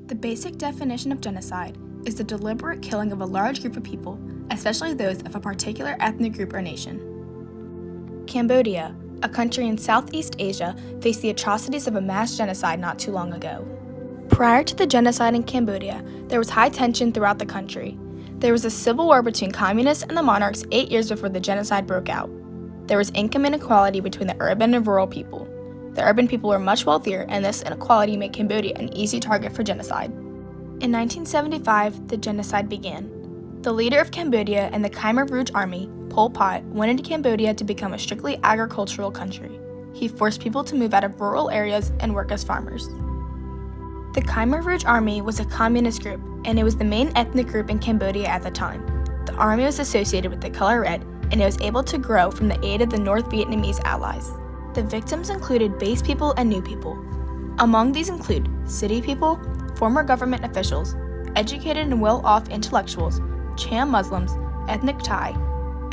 The basic definition of genocide is the deliberate killing of a large group of people, especially those of a particular ethnic group or nation. Cambodia, a country in Southeast Asia, faced the atrocities of a mass genocide not too long ago. Prior to the genocide in Cambodia, there was high tension throughout the country. There was a civil war between communists and the monarchs 8 years before the genocide broke out. There was income inequality between the urban and rural people. The urban people were much wealthier, and this inequality made Cambodia an easy target for genocide. In 1975, the genocide began. The leader of Cambodia and the Khmer Rouge Army, Pol Pot, wanted Cambodia to become a strictly agricultural country. He forced people to move out of rural areas and work as farmers. The Khmer Rouge Army was a communist group, and it was the main ethnic group in Cambodia at the time. The army was associated with the color red, and it was able to grow from the aid of the North Vietnamese allies. The victims included base people and new people. Among these include city people, former government officials, educated and well-off intellectuals, Cham Muslims, ethnic Thai,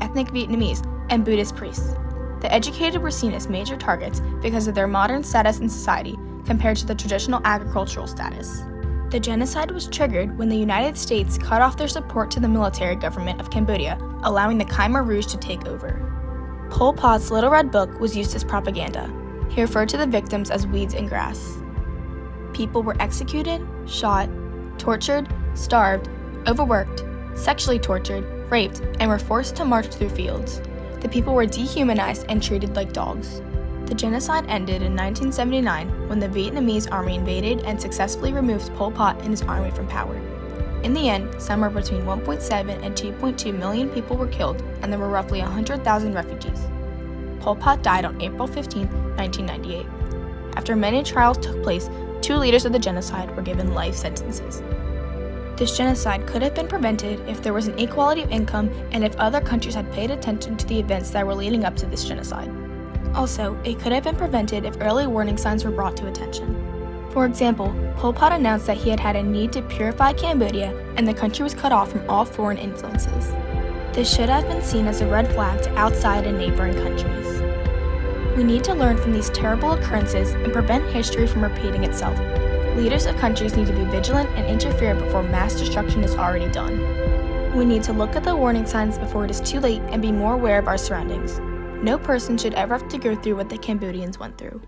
ethnic Vietnamese, and Buddhist priests. The educated were seen as major targets because of their modern status in society compared to the traditional agricultural status. The genocide was triggered when the United States cut off their support to the military government of Cambodia, allowing the Khmer Rouge to take over. Pol Pot's Little Red Book was used as propaganda. He referred to the victims as weeds and grass. People were executed, shot, tortured, starved, overworked, sexually tortured, raped, and were forced to march through fields. The people were dehumanized and treated like dogs. The genocide ended in 1979 when the Vietnamese army invaded and successfully removed Pol Pot and his army from power. In the end, somewhere between 1.7 and 2.2 million people were killed, and there were roughly 100,000 refugees. Pol Pot died on April 15, 1998. After many trials took place, 2 leaders of the genocide were given life sentences. This genocide could have been prevented if there was an equality of income and if other countries had paid attention to the events that were leading up to this genocide. Also, it could have been prevented if early warning signs were brought to attention. For example, Pol Pot announced that he had had a need to purify Cambodia and the country was cut off from all foreign influences. This should have been seen as a red flag to outside and neighboring countries. We need to learn from these terrible occurrences and prevent history from repeating itself. Leaders of countries need to be vigilant and interfere before mass destruction is already done. We need to look at the warning signs before it is too late and be more aware of our surroundings. No person should ever have to go through what the Cambodians went through.